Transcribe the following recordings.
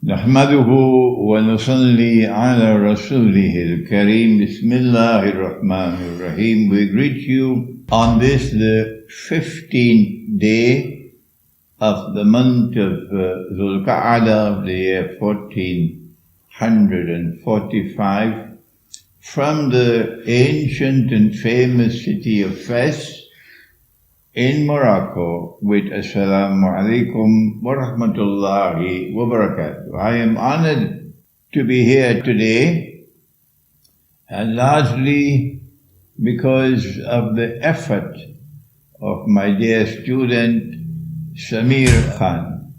نحمده ونصلي على رسوله الكريم بسم الله الرحمن الرحيم. We greet you on this, the 15th day of the month of Dhul Qa'adah of the year 1445 from the ancient and famous city of Fes in Morocco with Assalamu alaikum wa rahmatullahi wa barakatuh. I am honored to be here today, and largely because of the effort of my dear student Samir Khan,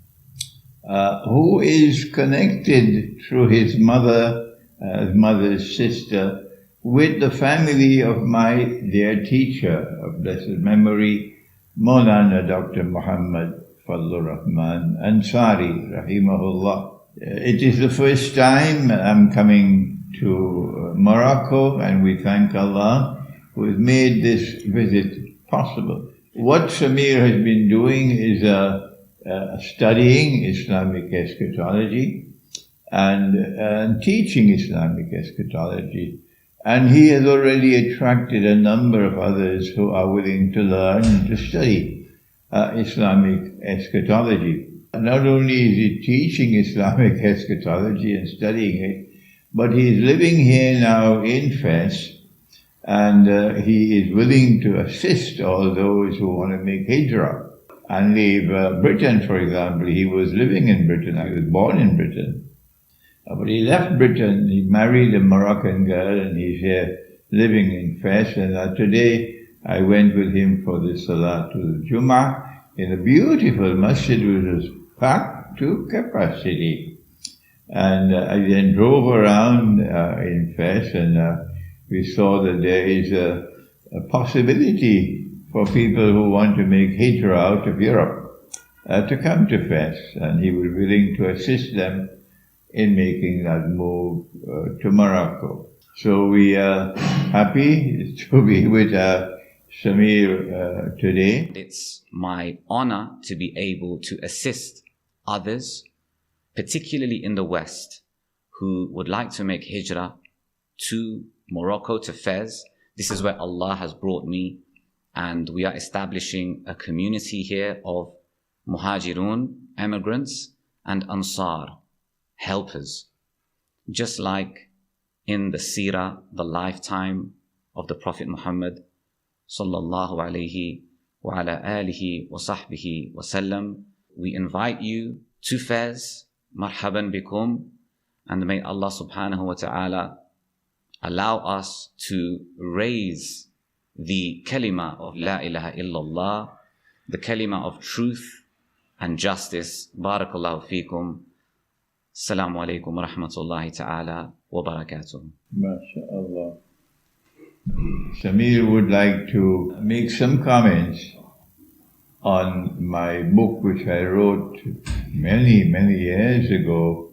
who is connected through his mother's sister, with the family of my dear teacher of blessed memory, Maulana Dr. Muhammad Fadlur Rahman Ansari, rahimahullah. It is the first time I'm coming to Morocco, and we thank Allah who has made this visit possible. What Samir has been doing is studying Islamic eschatology and teaching Islamic eschatology. And he has already attracted a number of others who are willing to learn and to study Islamic eschatology. Not only is he teaching Islamic eschatology and studying it, but he is living here now in Fes, and he is willing to assist all those who want to make hijrah and leave Britain, for example. He was living in Britain. I was born in Britain. But he left Britain, he married a Moroccan girl, and he's here living in Fes. And today I went with him for the Salatul Jummah in a beautiful masjid which was packed to capacity. And I then drove around in Fes, and we saw that there is a possibility for people who want to make hijrah out of Europe to come to Fes. And he was willing to assist them in making that move to Morocco. So we are happy to be with Samir today. It's my honor to be able to assist others, particularly in the West, who would like to make hijrah to Morocco, to Fez. This is where Allah has brought me, and we are establishing a community here of muhajirun, immigrants, and ansar, helpers. Just like in the seerah, the lifetime of the Prophet Muhammad sallallahu alayhi wa ala alihi wa sahbihi wa sallam, we invite you to Fez, marhaban bikum, and may Allah subhanahu wa ta'ala allow us to raise the kalima of la ilaha illallah, the kalima of truth and justice. Barakallahu feekum. Assalamu alaikum wa rahmatullahi ta'ala wa barakatuh. MashaAllah. Samir would like to make some comments on my book which I wrote many, many years ago,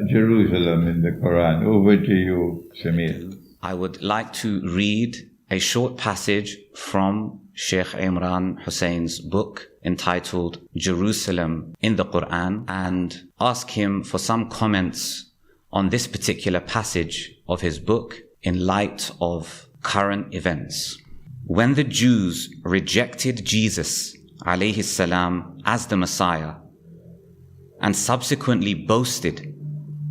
Jerusalem in the Quran. Over to you, Samir. I would like to read a short passage from Sheikh Imran Hussein's book entitled Jerusalem in the Quran, and ask him for some comments on this particular passage of his book in light of current events. When the Jews rejected Jesus alayhi salam as the Messiah and subsequently boasted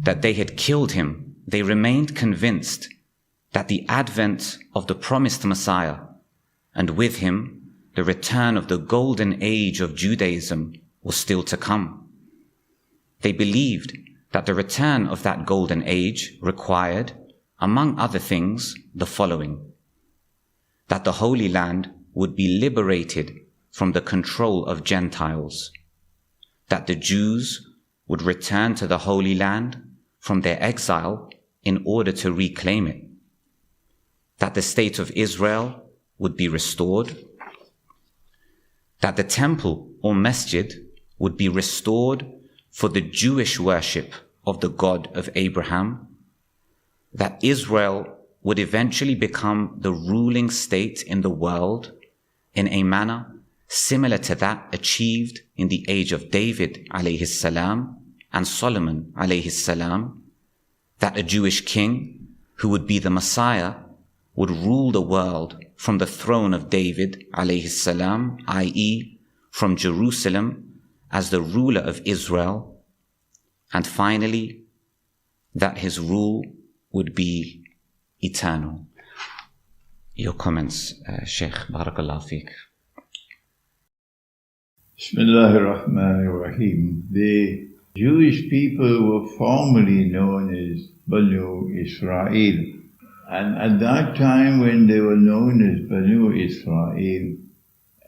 that they had killed him, they remained convinced that the advent of the promised Messiah, and with him the return of the golden age of Judaism, was still to come. They believed that the return of that golden age required, among other things, the following: that the Holy Land would be liberated from the control of Gentiles, that the Jews would return to the Holy Land from their exile in order to reclaim it, that the state of Israel would be restored, that the temple or masjid would be restored for the Jewish worship of the God of Abraham, that Israel would eventually become the ruling state in the world in a manner similar to that achieved in the age of David alayhi salam, and Solomon alayhi salam, that a Jewish king who would be the Messiah would rule the world from the throne of David alayhi salam, i.e. from Jerusalem as the ruler of Israel, and finally that his rule would be eternal. Your comments, Sheikh. Barakallah feek. Bismillahir Rahmanir Rahim. The Jewish people were formerly known as Banu Israel. And at that time when they were known as Banu Israel,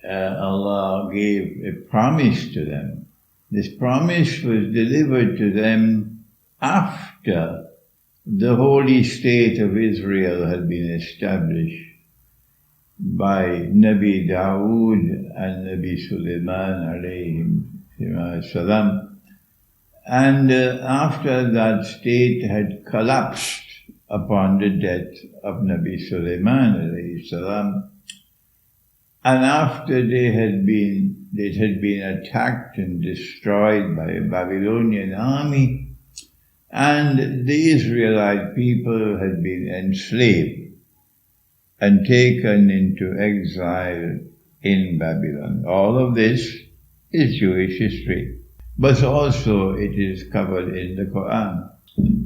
Allah gave a promise to them. This promise was delivered to them after the holy state of Israel had been established by Nabi Dawood and Nabi Sulaiman alayhim salam. And after that state had collapsed upon the death of Nabi Sulaiman alayhi salam, and after it had been attacked and destroyed by a Babylonian army, and the Israelite people had been enslaved and taken into exile in Babylon. All of this is Jewish history, but also it is covered in the Quran.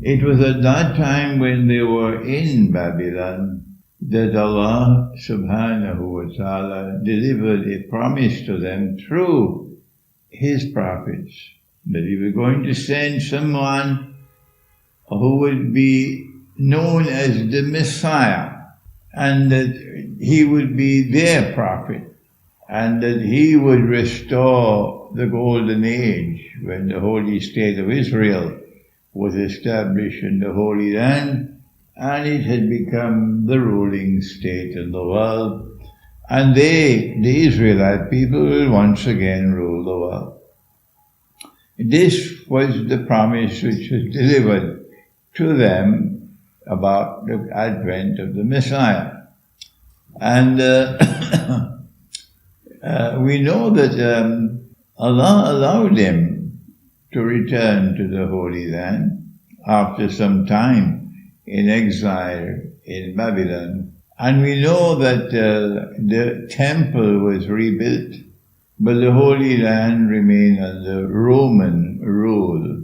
It was at that time when they were in Babylon that Allah subhanahu wa ta'ala delivered a promise to them through His prophets, that He was going to send someone who would be known as the Messiah, and that he would be their prophet, and that he would restore the golden age when the holy state of Israel was established in the Holy Land, and it had become the ruling state in the world, and they, the Israelite people, will once again rule the world. This was the promise which was delivered to them about the advent of the Messiah. And we know that Allah allowed him to return to the Holy Land after some time in exile in Babylon. And we know that the temple was rebuilt, but the Holy Land remained under Roman rule.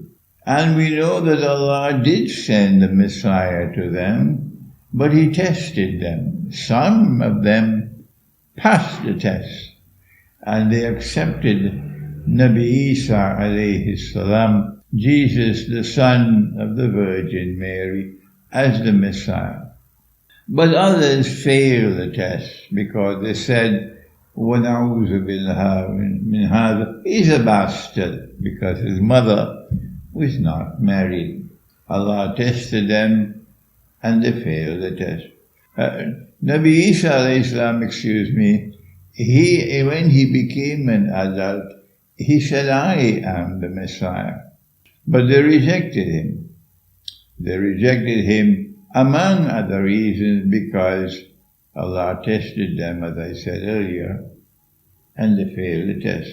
And we know that Allah did send the Messiah to them, but He tested them. Some of them passed the test, and they accepted Nabi Isa alayhi salam, Jesus, the son of the Virgin Mary, as the Messiah. But others failed the test because they said, وَنَعُوذُ بِاللَّهِ مِنْ هَذَا, he's a bastard, because his mother was not married. Allah tested them and they failed the test. Nabi Isa alayhi salam, when he became an adult, he said, I am the Messiah. But they rejected him. They rejected him among other reasons because Allah tested them, as I said earlier, and they failed the test.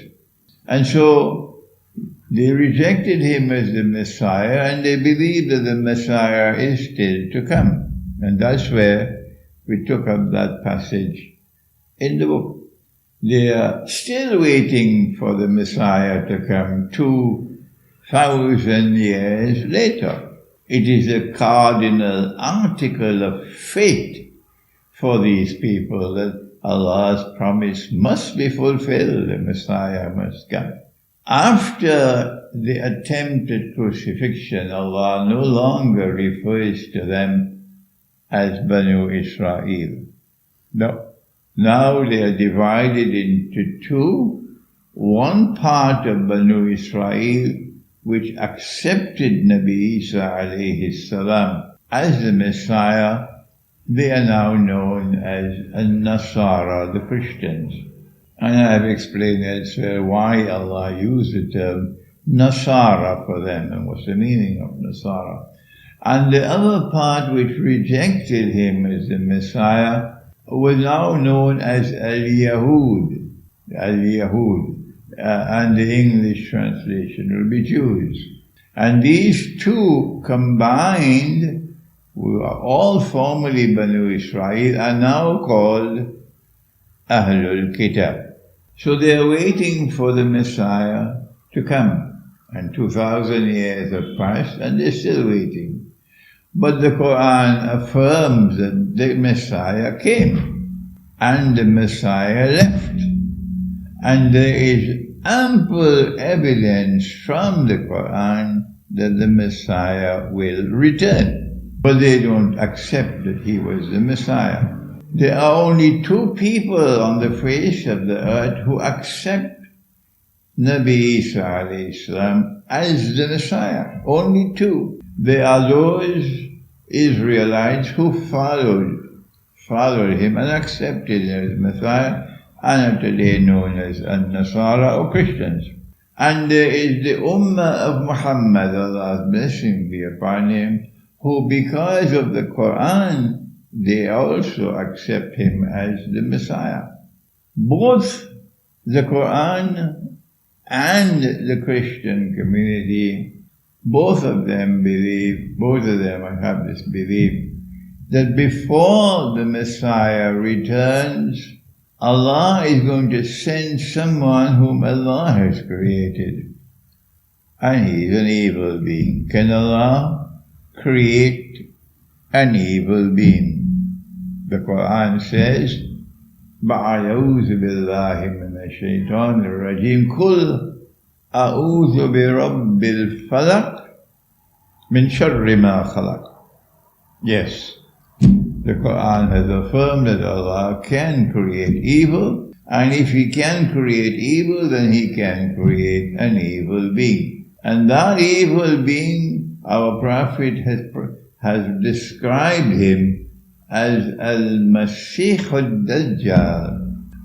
And so they rejected him as the Messiah, and they believe that the Messiah is still to come. And that's where we took up that passage in the book. They are still waiting for the Messiah to come 2,000 years later. It is a cardinal article of faith for these people that Allah's promise must be fulfilled, the Messiah must come. After the attempted crucifixion, Allah no longer refers to them as Banu Israel. No. Now they are divided into two. One part of Banu Israel, which accepted Nabi Isa alayhi salam as the Messiah, they are now known as Nasara, the Christians. And I have explained elsewhere why Allah used the term Nasara for them and what's the meaning of Nasara. And the other part which rejected him as the Messiah was now known as Al-Yahud. Al-Yahud. And the English translation will be Jews. And these two combined, who are all formerly Banu Israel, are now called Ahlul Kitab. So they are waiting for the Messiah to come. And 2,000 years have passed and they're still waiting. But the Quran affirms that the Messiah came and the Messiah left. And there is ample evidence from the Quran that the Messiah will return. But they don't accept that he was the Messiah. There are only two people on the face of the earth who accept Nabi Isa alayhi salam as the Messiah. Only two. They are those Israelites who followed him and accepted him as Messiah, and are today known as Nasara or Christians. And there is the Ummah of Muhammad, Allah's blessing be upon him, who because of the Quran, they also accept him as the Messiah. Both the Quran and the Christian community, both of them have this belief that before the Messiah returns, Allah is going to send someone whom Allah has created. And he's an evil being. Can Allah create an evil being? The Quran says, أعوذ بالله من الشيطان الرجيم قل أعوذ برب الفلق من شر ما خلق. Yes, the Quran has affirmed that Allah can create evil, and if He can create evil, then He can create an evil being. And that evil being, our Prophet has described him as Al-Masih al-Dajjal.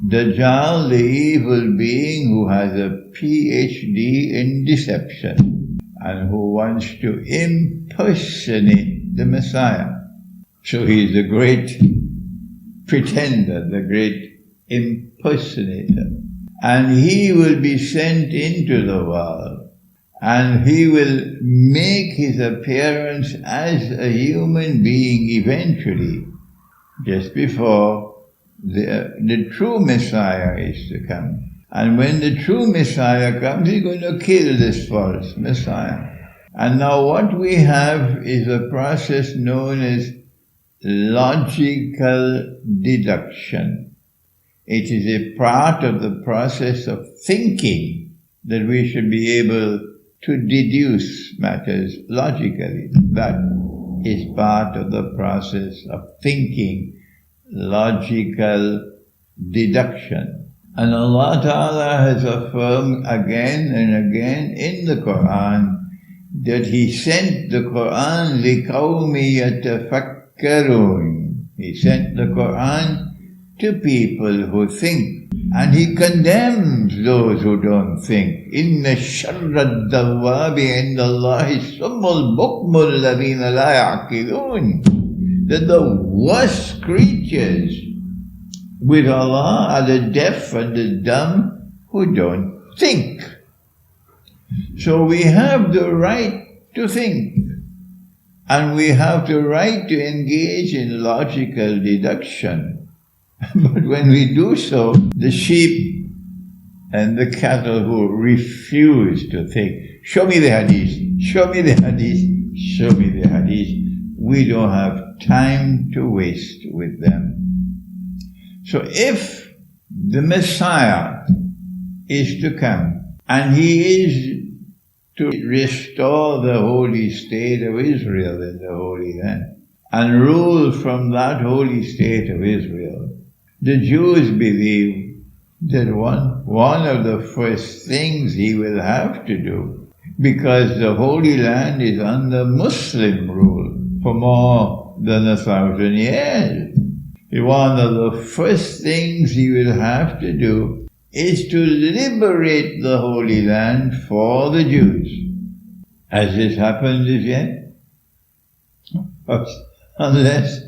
Dajjal, the evil being who has a PhD in deception and who wants to impersonate the Messiah. So he's the great pretender, the great impersonator. And he will be sent into the world, and he will make his appearance as a human being eventually, just before the true Messiah is to come. And when the true Messiah comes, he's going to kill this false Messiah. And now what we have is a process known as logical deduction. It is a part of the process of thinking that we should be able to deduce matters logically. That is part of the process of thinking, logical deduction. And Allah Ta'ala has affirmed again and again in the Quran that He sent the Quran لِقَوْمِ يَتَفَكَّرُونَ. He sent the Quran to people who think. And He condemns those who don't think. إِنَّ الشَّرَّ الدَّوَّابِ عِنْدَ اللَّهِ الصُّمُّ الْبُكْمُ الَّذِينَ لَا يَعْقِلُونَ. That the worst creatures with Allah are the deaf and the dumb who don't think. So we have the right to think, and we have the right to engage in logical deduction. But when we do so, the sheep and the cattle who refuse to think, show me the hadith, show me the hadith, show me the hadith, we don't have time to waste with them. So if the Messiah is to come, and He is to restore the holy state of Israel in the Holy Land, and rule from that holy state of Israel, the Jews believe that one of the first things He will have to do, because the Holy Land is under Muslim rule for more than 1,000 years, one of the first things He will have to do is to liberate the Holy Land for the Jews. Has this happened as yet? Unless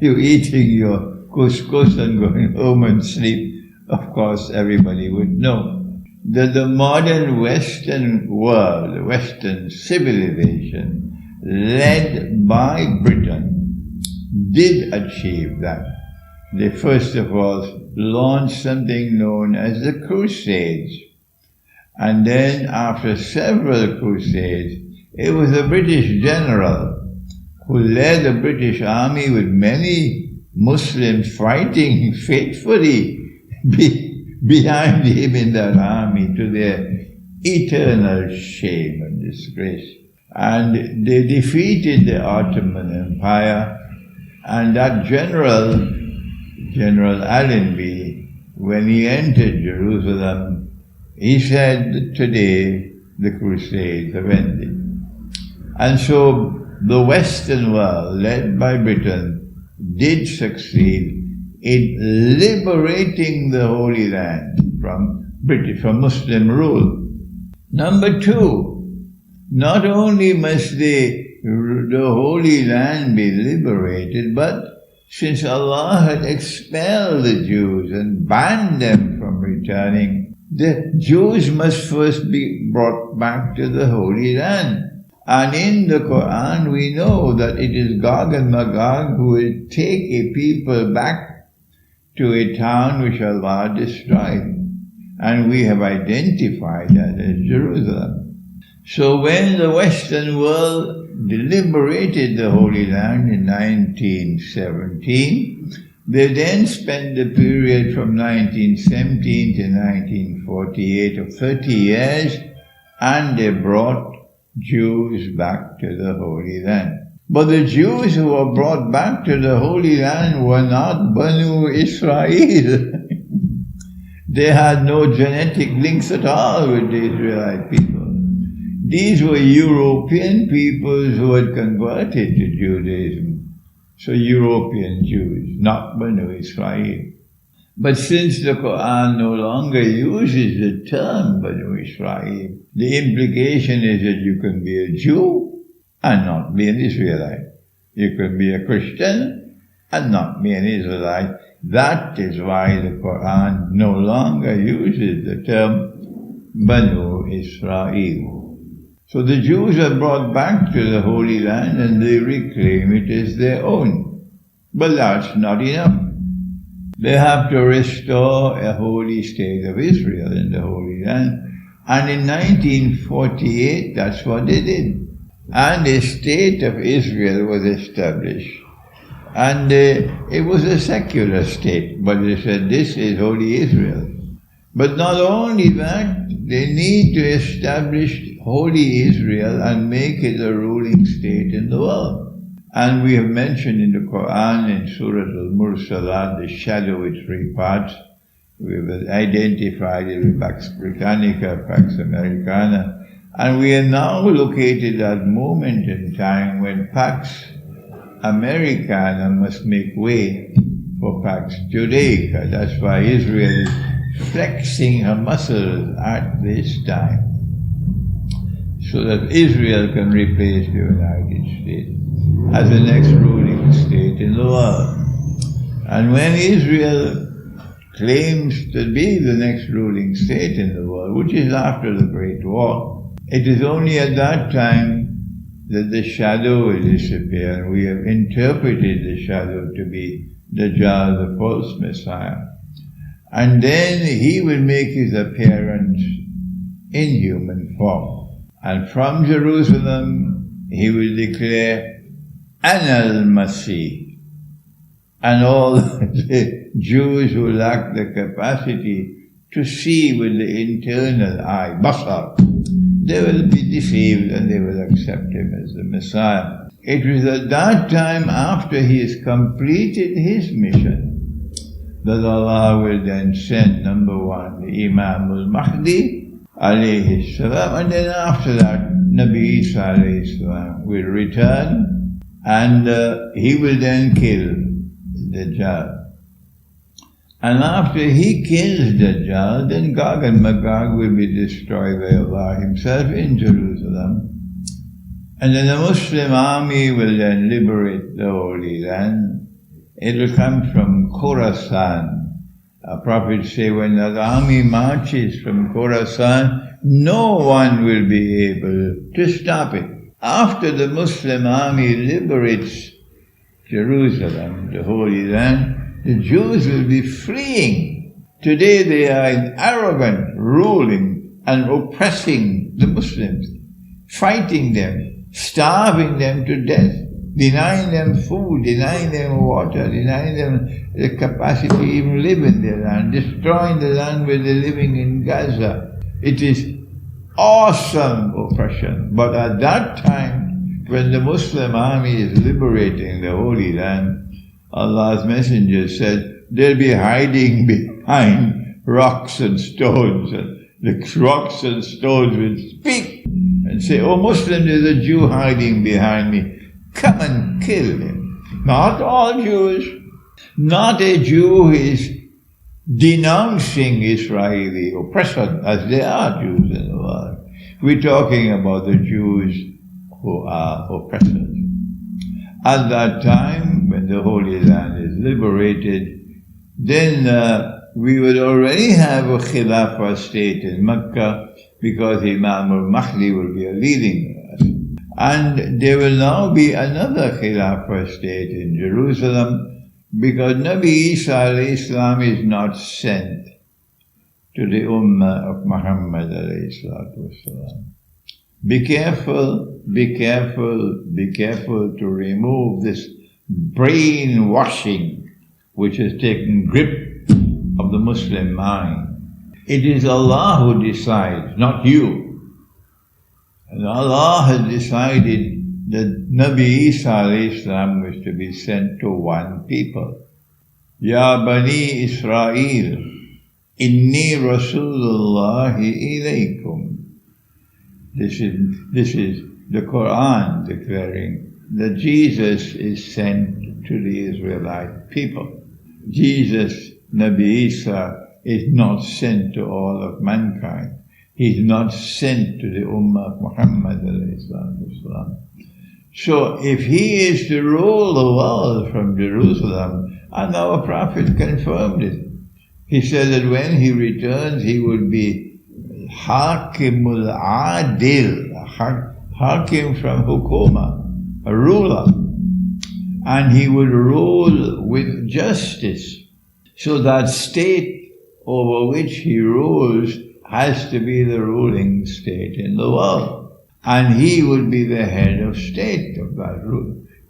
you're eating your couscous and going home and sleep, of course everybody would know. that the modern Western world, the Western civilization, led by Britain, did achieve that. They first of all launched something known as the Crusades. And then after several crusades, it was a British general who led a British army with many Muslims fighting faithfully behind him in that army, to their eternal shame and disgrace. And they defeated the Ottoman Empire, and that General Allenby, when he entered Jerusalem, he said, today the Crusades have ended. And so the Western world, led by Britain, did succeed in liberating the Holy Land from Muslim rule. Number two, not only must the Holy Land be liberated, but since Allah had expelled the Jews and banned them from returning, the Jews must first be brought back to the Holy Land. And in the Quran we know that it is Gog and Magog who will take a people back to a town which Allah destroyed. And we have identified that as Jerusalem. So when the Western world liberated the Holy Land in 1917, they then spent the period from 1917 to 1948 of 30 years, and they brought Jews back to the Holy Land. But the Jews who were brought back to the Holy Land were not Banu Israel. They had no genetic links at all with the Israelite people. These were European peoples who had converted to Judaism. So European Jews, not Banu Israel. But since the Quran no longer uses the term Banu Israel, the implication is that you can be a Jew and not be an Israelite. You can be a Christian and not be an Israelite. That is why the Quran no longer uses the term Banu Israel. So the Jews are brought back to the Holy Land and they reclaim it as their own. But that's not enough. They have to restore a holy state of Israel in the Holy Land. And in 1948, that's what they did. And a state of Israel was established. And it was a secular state, but they said this is Holy Israel. But not only that, they need to establish Holy Israel and make it a ruling state in the world. And we have mentioned in the Quran, in Surah Al-Mursalat, the shadow with three parts. We have identified it with Pax Britannica, Pax Americana. And we are now located at a moment in time when Pax Americana must make way for Pax Judaica. That's why Israel is flexing her muscles at this time, so that Israel can replace the United States as the next ruling state in the world. And when Israel claims to be the next ruling state in the world, which is after the Great War, it is only at that time that the shadow will disappear, and we have interpreted the shadow to be Dajjal, the false Messiah. And then he will make his appearance in human form. And from Jerusalem, he will declare, Ana al-Masih. And all the Jews who lack the capacity to see with the internal eye, basar, they will be deceived and they will accept him as the Messiah. It was at that time, after he has completed his mission, that Allah will then send, number one, the Imam al-Mahdi, alayhi salam, and then after that, Nabi Isa alayhi salam will return, and he will then kill Dajjal. And after he kills Dajjal, then Gog and Magog will be destroyed by Allah himself in Jerusalem. And then the Muslim army will then liberate the Holy Land. It will come from Khorasan, Our Prophet say, when that army marches from Khorasan, no one will be able to stop it. After the Muslim army liberates Jerusalem, the Holy Land, the Jews will be fleeing. Today they are arrogant, ruling and oppressing the Muslims, fighting them, starving them to death, denying them food, denying them water, denying them the capacity to even live in their land, destroying the land where they're living in Gaza. It is awesome oppression. But at that time, when the Muslim army is liberating the Holy Land, Allah's Messenger said, they'll be hiding behind rocks and stones, and the rocks and stones will speak and say, oh Muslim, there's a Jew hiding behind me. Come and kill him. Not all Jews. Not a Jew who is denouncing Israeli oppression, as there are Jews in the world. We're talking about the Jews who are oppressors. At that time, when the Holy Land is liberated, then we would already have a Khilafah state in Mecca, because Imam al-Mahdi will be leading us. And there will now be another Khilafah state in Jerusalem, because Nabi Isa alayhi salam is not sent to the Ummah of Muhammad alayhi salatu wasalam. Be careful, be careful, be careful to remove this brainwashing which has taken grip of the Muslim mind. It is Allah who decides, not you. And Allah has decided that Nabi Isa alayhi salam was to be sent to one people. Ya Bani Israel, inni Rasulullahi ilaykum. This is the Quran declaring that Jesus is sent to the Israelite people. Jesus, Nabi Isa, is not sent to all of mankind. He's not sent to the Ummah of Muhammad alayhi salatu. So if he is to rule the world from Jerusalem, and our Prophet confirmed it, he said that when he returns, he would be Hakimul Adil, Hakim from Hukuma, a ruler, and he would rule with justice. So that state over which he rules has to be the ruling state in the world. And he would be the head of state of that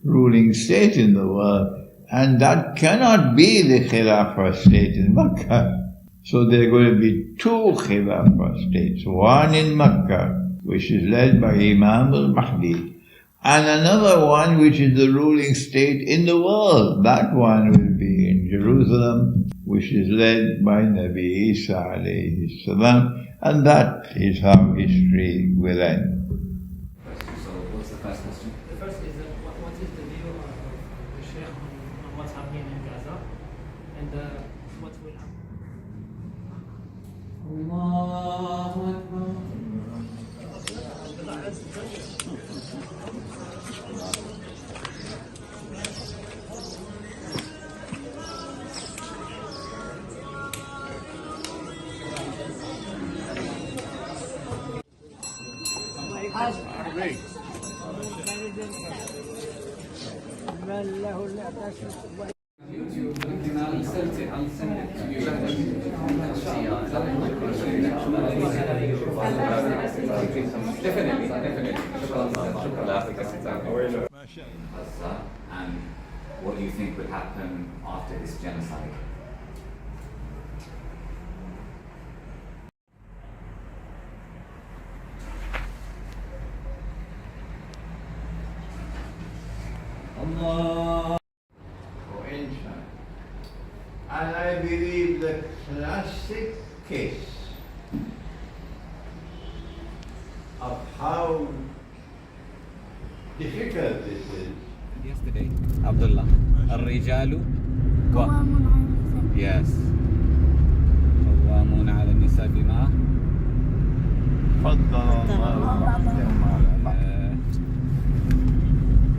ruling state in the world. And that cannot be the Khilafah state in Mecca. So there are going to be two Khilafah states. One in Mecca, which is led by Imam al-Mahdi, and another one which is the ruling state in the world. That one will be in Jerusalem, which is led by Nabi Isa alayhi salam, and that is how history will end. So what's the first question? The first is what is the view of the Sheikh on what's happening in Gaza, and what will happen? Allahu Akbar. And what do you think would happen after this genocide? Allah. For instance, and I believe the classic case of how difficult this is. Yesterday, Abdullah. Al-Rijalu. Yes. قوامون على النساء بما فضل الله بعضهم على بعض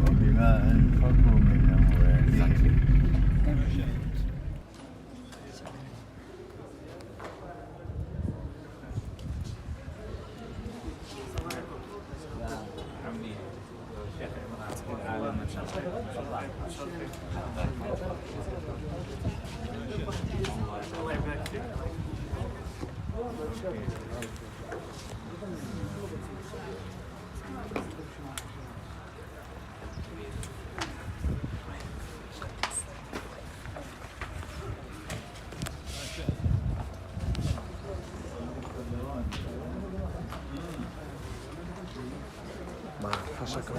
وبما أنفقوا من أموالهم. Ma, fa şaka.